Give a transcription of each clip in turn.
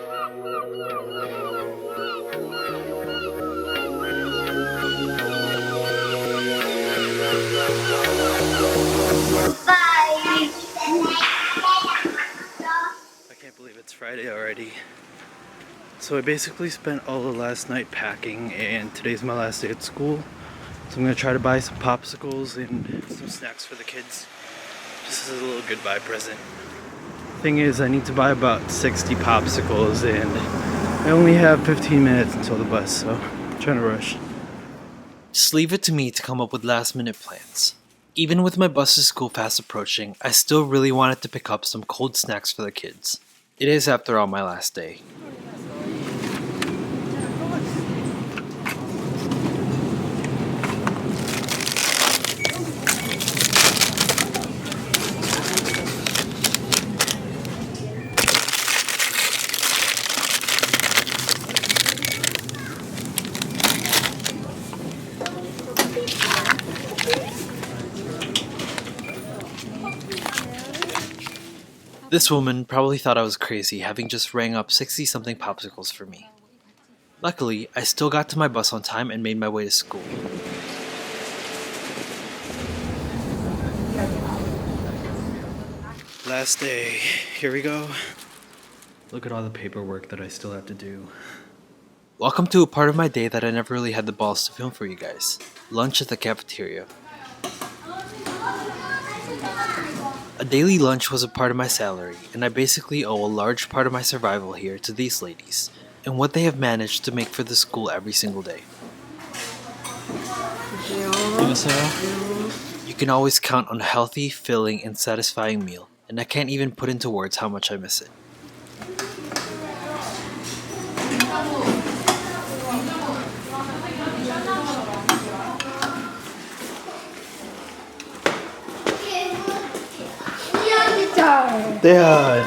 I can't believe it's Friday already. So I basically spent all of last night packing, and today's my last day at school. So I'm gonna try to buy some popsicles and some snacks for the kids, just as a little goodbye present. Thing is, I need to buy about 60 popsicles, and I only have 15 minutes until the bus, so I'm trying to rush. Just leave it to me to come up with last minute plans. Even with my bus to school fast approaching, I still really wanted to pick up some cold snacks for the kids. It is, after all, my last day. This woman probably thought I was crazy, having just rang up 60-something popsicles for me. Luckily, I still got to my bus on time and made my way to school. Last day. Here we go. Look at all the paperwork that I still have to do. Welcome to a part of my day that I never really had the balls to film for you guys. Lunch at the cafeteria. A daily lunch was a part of my salary, and I basically owe a large part of my survival here to these ladies, and what they have managed to make for the school every single day. You can always count on a healthy, filling, and satisfying meal, and I can't even put into words how much I miss it. 대한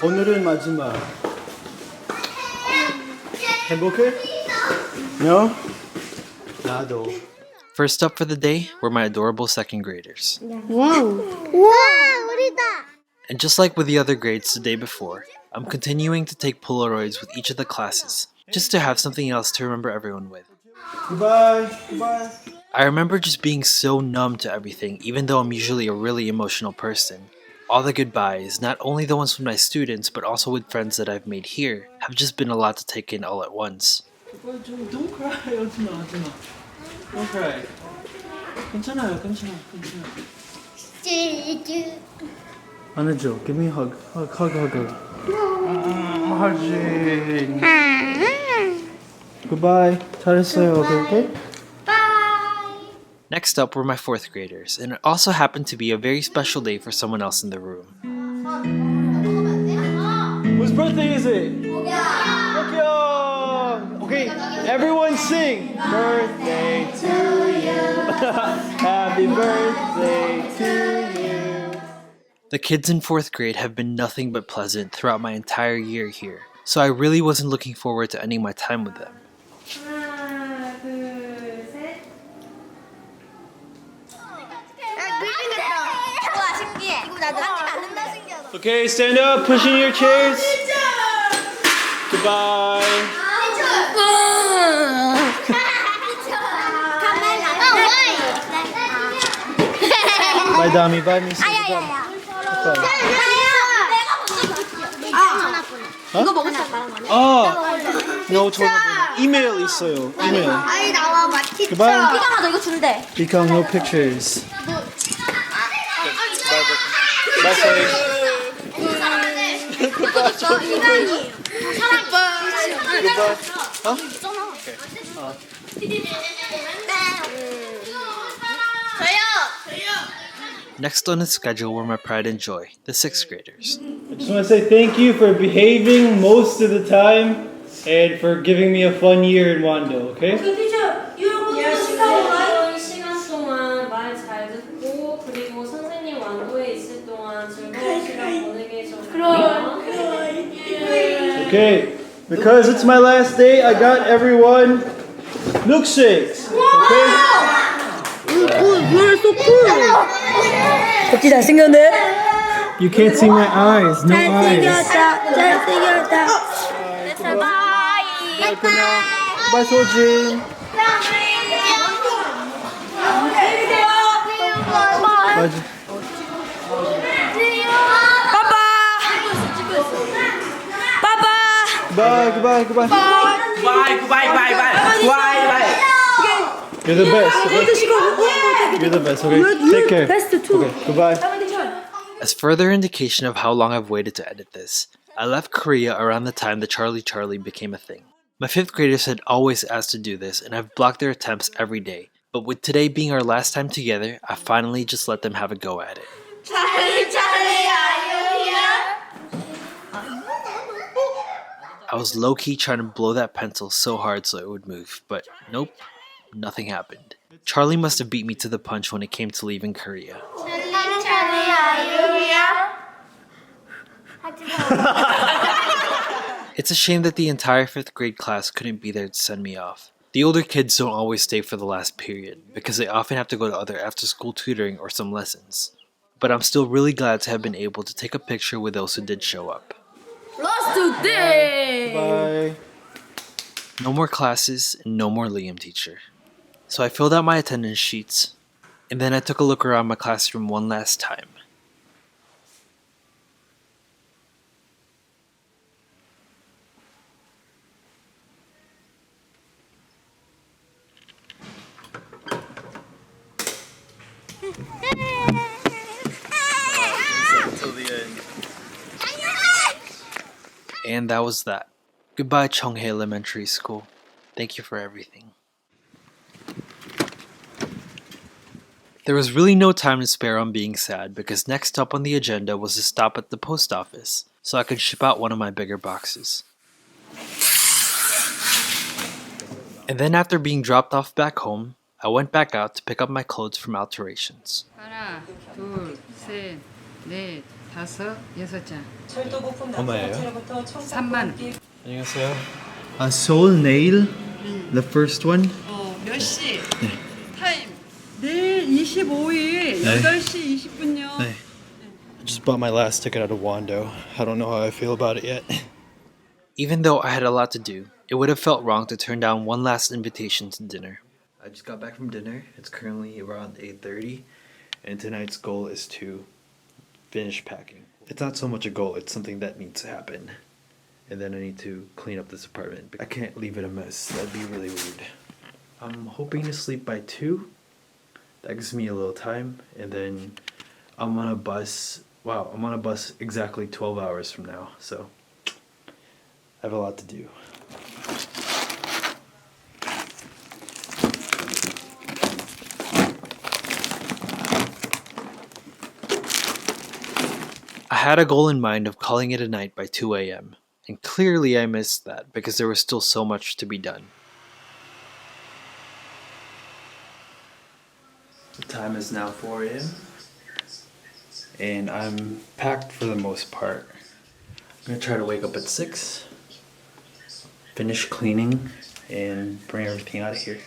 오늘은 마지막 행복해? No? 나도. First up for the day were my adorable second graders. Wow! 우리다! And just like with the other grades the day before, I'm continuing to take Polaroids with each of the classes, just to have something else to remember everyone with. Goodbye! Goodbye! I remember just being so numb to everything, even though I'm usually a really emotional person. All the goodbyes, not only the ones with my students, but also with friends that I've made here, have just been a lot to take in all at once. Don't cry, Ojima. Don't cry. 괜찮아요. 안아줘. Give me a hug. Hug. 하지. Goodbye. 잘했어요. Okay? Next up were my fourth graders, and it also happened to be a very special day for someone else in the room. Whose birthday is it? Tokyo! Okay, everyone sing! Birthday to you! Happy birthday to you! The kids in fourth grade have been nothing but pleasant throughout my entire year here, so I really wasn't looking forward to ending my time with them. Okay, stand up, push in your chairs. Goodbye. Bye, Dami. Bye, Missy. No, email 있어요. Email. Goodbye. Become no pictures. Bye, sorry. Next on the schedule were my pride and joy, the sixth graders. I just want to say thank you for behaving most of the time and for giving me a fun year in Wando, okay? Okay, because it's my last day, I got everyone milkshakes, okay? You're so cool. 덕지 잘생겼네. You can't see my eyes, no eyes. 잘생겼다. Bye for now. Bye, Sojin. Bye. Bye. Goodbye. Goodbye. You're the best. Okay? You're the best. Okay. Take care. Okay. Goodbye. As further indication of how long I've waited to edit this, I left Korea around the time the Charlie became a thing. My 5th graders had always asked to do this, and I've blocked their attempts every day. But with today being our last time together, I finally just let them have a go at it. I was low-key trying to blow that pencil so hard so it would move, but nope, nothing happened. Charlie must have beat me to the punch when it came to leaving Korea. It's a shame that the entire 5th grade class couldn't be there to send me off. The older kids don't always stay for the last period, because they often have to go to other after-school tutoring or some lessons. But I'm still really glad to have been able to take a picture with those who did show up. Last day. Bye. No more classes and no more Liam teacher. So I filled out my attendance sheets, and then I took a look around my classroom one last time. Until the end. And that was that. Goodbye, Chonghae Elementary School. Thank you for everything. There was really no time to spare on being sad because next up on the agenda was to stop at the post office so I could ship out one of my bigger boxes. And then after being dropped off back home, I went back out to pick up my clothes from alterations. 하나, 둘, 셋, 넷, 다섯, 여섯 장. 얼마예요? 3만. 안녕하세요. Seoul nail, the first one. 몇 시? 타임. 내일 25일 네. 8시 20분요. I just bought my last ticket out of Wando. I don't know how I feel about it yet. Even though I had a lot to do, it would have felt wrong to turn down one last invitation to dinner. I just got back from dinner. It's currently around 8:30, and tonight's goal is to finish packing. It's not so much a goal, it's something that needs to happen. And then I need to clean up this apartment. I can't leave it a mess. That'd be really rude. I'm hoping to sleep by 2. That gives me a little time, and then I'm on a bus. Wow, I'm on a bus exactly 12 hours from now, so I have a lot to do. I had a goal in mind of calling it a night by 2 a.m., and clearly I missed that because there was still so much to be done. The time is now 4 a.m. and I'm packed for the most part. I'm gonna try to wake up at 6, finish cleaning, and bring everything out of here.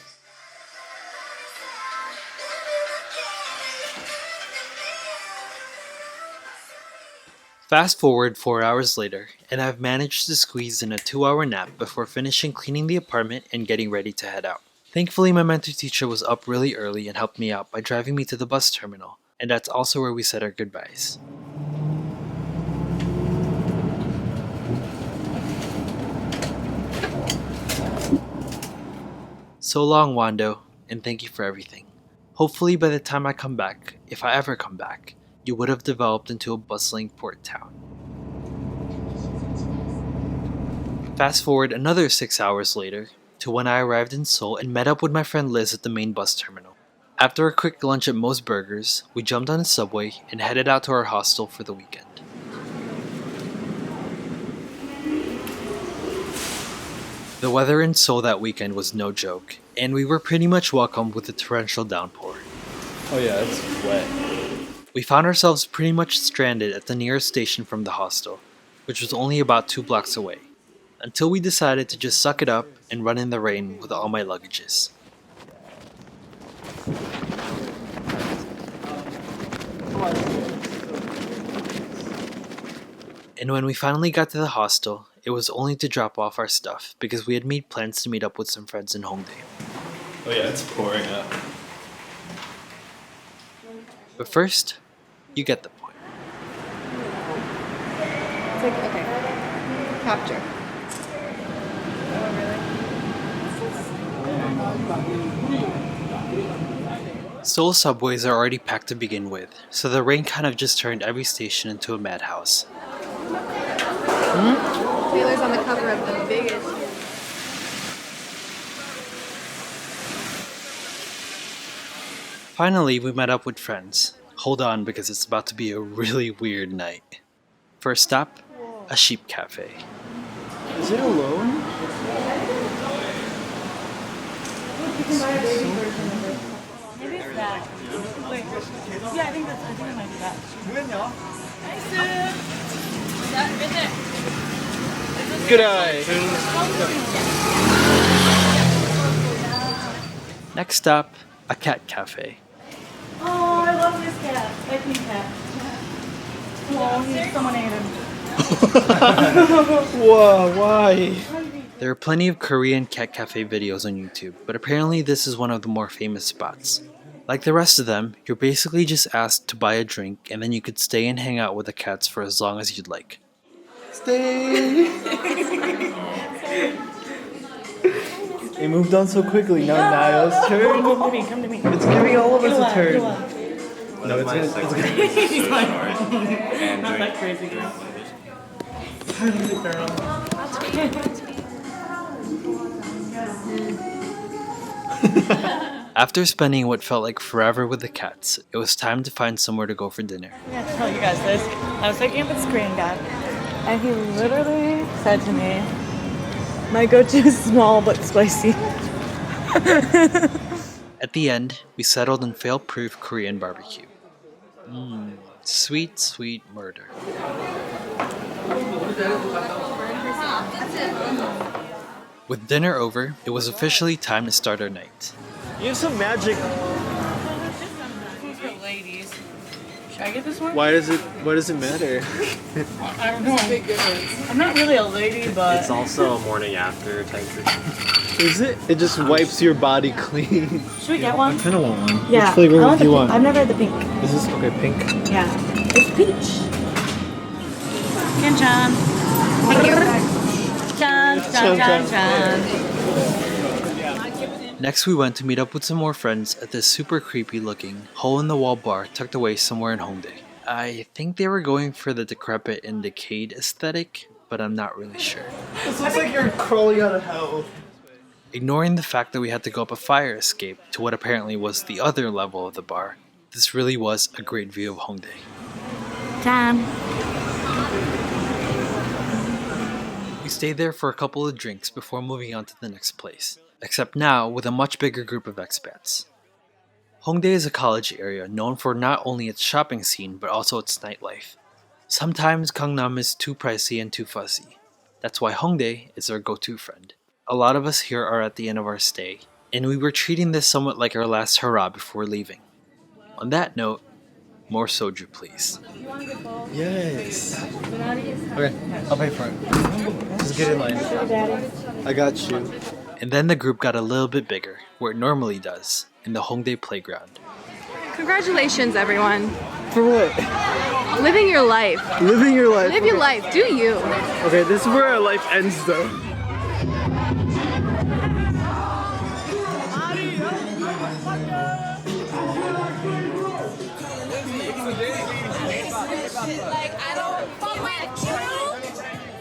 Fast forward 4 hours later, and I've managed to squeeze in a 2-hour nap before finishing cleaning the apartment and getting ready to head out. Thankfully, my mentor teacher was up really early and helped me out by driving me to the bus terminal, and that's also where we said our goodbyes. So long, Wando, and thank you for everything. Hopefully by the time I come back, if I ever come back, you would have developed into a bustling port town. Fast forward another 6 hours later to when I arrived in Seoul and met up with my friend Liz at the main bus terminal. After a quick lunch at Moe's Burgers, we jumped on a subway and headed out to our hostel for the weekend. The weather in Seoul that weekend was no joke, and we were pretty much welcomed with a torrential downpour. Oh yeah, it's wet. We found ourselves pretty much stranded at the nearest station from the hostel, which was only about 2 blocks away, until we decided to just suck it up and run in the rain with all my luggages. And when we finally got to the hostel, it was only to drop off our stuff because we had made plans to meet up with some friends in Hongdae. Oh yeah, it's pouring out. But first, you get the point. It's like, okay. Capture. Seoul subways are already packed to begin with, so the rain kind of just turned every station into a madhouse. Taylor's on the cover of the biggest. Finally, we met up with friends. Hold on, because it's about to be a really weird night. First stop, a sheep cafe. Is it alone? Maybe it's that. Wait. Yeah, I think it might be that. Good eye. Next stop, a cat cafe. Oh, I love this cat. I think cat. Oh, someone ate him. Whoa, why? There are plenty of Korean cat cafe videos on YouTube, but apparently this is one of the more famous spots. Like the rest of them, you're basically just asked to buy a drink and then you could stay and hang out with the cats for as long as you'd like. Stay. It moved on so quickly. Now Niall's turn. Come to me, come to me. It's giving all of us a turn. No, it's gonna- He's fine. and Not that drink. crazy. After spending what felt like forever with the cats, it was time to find somewhere to go for dinner. I have to tell you guys this. I was looking up this Korean guy, and he literally said to me, "My go-to is small but spicy." At the end, we settled on fail-proof Korean barbecue. Sweet, sweet murder. With dinner over, it was officially time to start our night. You have some magic. These for ladies. Should I get this one? Why does it matter? I don't know. I'm not really a lady, but It's also a morning after type routine. Is it? It just wipes your body clean. should we get one? I kind of want one. Yeah. Which flavor I want do you the want? pink. I've never had the pink. This is okay. Pink. Yeah. It's peach. Chan. Thank you. Chan. Next, we went to meet up with some more friends at this super creepy looking, hole-in-the-wall bar tucked away somewhere in Hongdae. I think they were going for the decrepit and decayed aesthetic, but I'm not really sure. This looks like you're crawling out of hell. Ignoring the fact that we had to go up a fire escape to what apparently was the other level of the bar, this really was a great view of Hongdae. Chan. We stayed there for a couple of drinks before moving on to the next place, except now with a much bigger group of expats. Hongdae is a college area known for not only its shopping scene but also its nightlife. Sometimes Gangnam is too pricey and too fussy. That's why Hongdae is our go-to friend. A lot of us here are at the end of our stay, and we were treating this somewhat like our last hurrah before leaving. On that note, more soju please. Yes. Okay, I'll pay for it. Just get in line. I got you. And then the group got a little bit bigger, where it normally does, in the Hongdae playground. Congratulations, everyone. For what? Living your life. Living your life. Live your life. Do you? Okay, this is where our life ends though.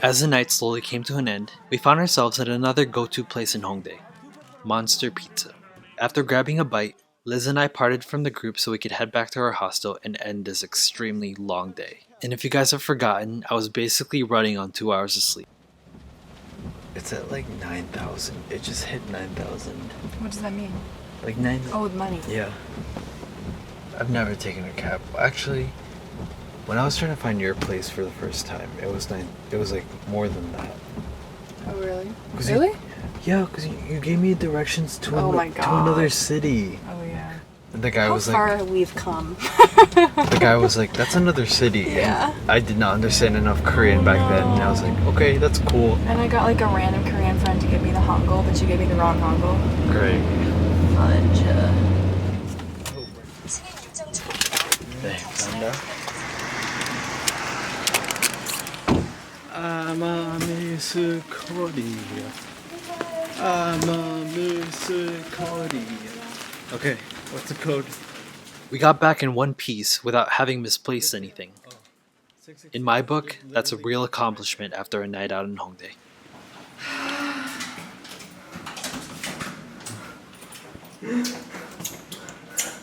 As the night slowly came to an end, we found ourselves at another go-to place in Hongdae, Monster Pizza. After grabbing a bite, Liz and I parted from the group so we could head back to our hostel and end this extremely long day. And if you guys have forgotten, I was basically running on 2 hours of sleep. It's at like 9,000. It just hit 9,000. What does that mean? Like 9. Oh, with money. Yeah. I've never taken a cab. Actually, when I was trying to find your place for the first time, it was like more than that. Oh, really? 'Cause Really? Yeah, because you gave me directions to, Oh my to another gosh. city. Oh, yeah. And the guy How was far like, we've come. that's another city. Yeah. And I did not understand enough Korean back then. And I was like, okay, that's cool. And I got like a random Korean friend to give me the Hongdae, but she gave me the wrong Hongdae. Great. Fudge. 네, 감사합니다. I'm a Miss Korea. I'm a Miss Korea. Okay, what's the code? We got back in one piece without having misplaced anything. In my book, that's a real accomplishment after a night out in Hongdae.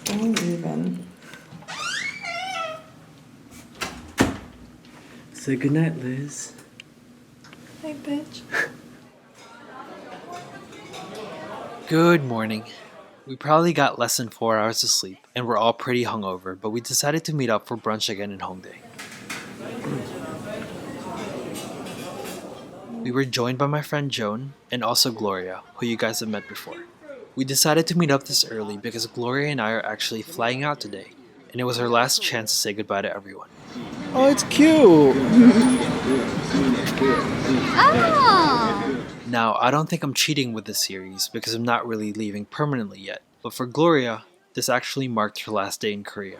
Don't even. Say goodnight, Liz. Hey, bitch. Good morning. We probably got less than 4 hours of sleep, and we're all pretty hungover, but we decided to meet up for brunch again in Hongdae. We were joined by my friend Joan, and also Gloria, who you guys have met before. We decided to meet up this early because Gloria and I are actually flying out today, and it was our last chance to say goodbye to everyone. Oh, it's cute. Now, I don't think I'm cheating with this series because I'm not really leaving permanently yet, but for Gloria, this actually marked her last day in Korea.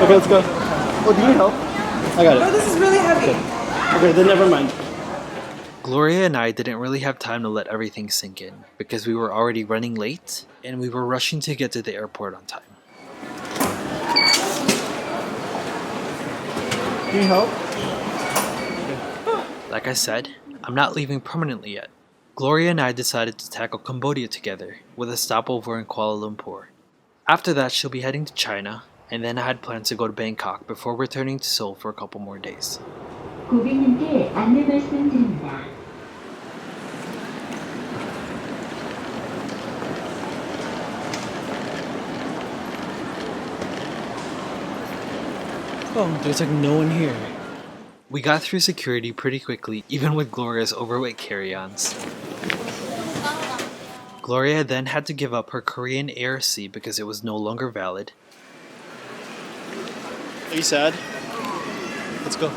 Okay, let's go. Oh, do you need help? I got it. Oh, this is really heavy. Okay, then never mind. Gloria and I didn't really have time to let everything sink in because we were already running late and we were rushing to get to the airport on time. Do you need help? Like I said, I'm not leaving permanently yet. Gloria and I decided to tackle Cambodia together with a stopover in Kuala Lumpur. After that, she'll be heading to China, and then I had plans to go to Bangkok before returning to Seoul for a couple more days. 고객님께 안내 말씀드립니다. Oh, there's like no one here. We got through security pretty quickly, even with Gloria's overweight carry-ons. Gloria then had to give up her Korean ARC because it was no longer valid. Are you sad? Let's go.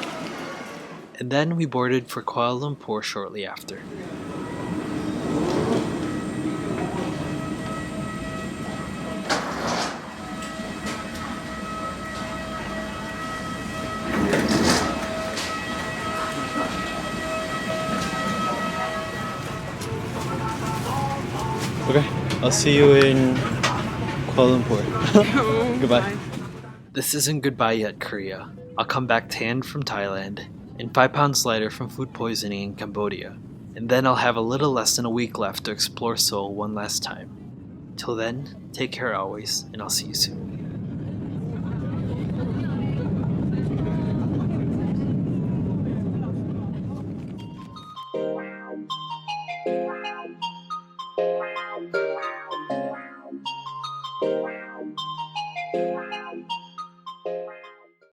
And then we boarded for Kuala Lumpur shortly after. Okay, I'll see you in Kuala Lumpur. Goodbye. This isn't goodbye yet, Korea. I'll come back tanned from Thailand and 5 pounds lighter from food poisoning in Cambodia. And then I'll have a little less than a week left to explore Seoul one last time. Till then, take care always, and I'll see you soon.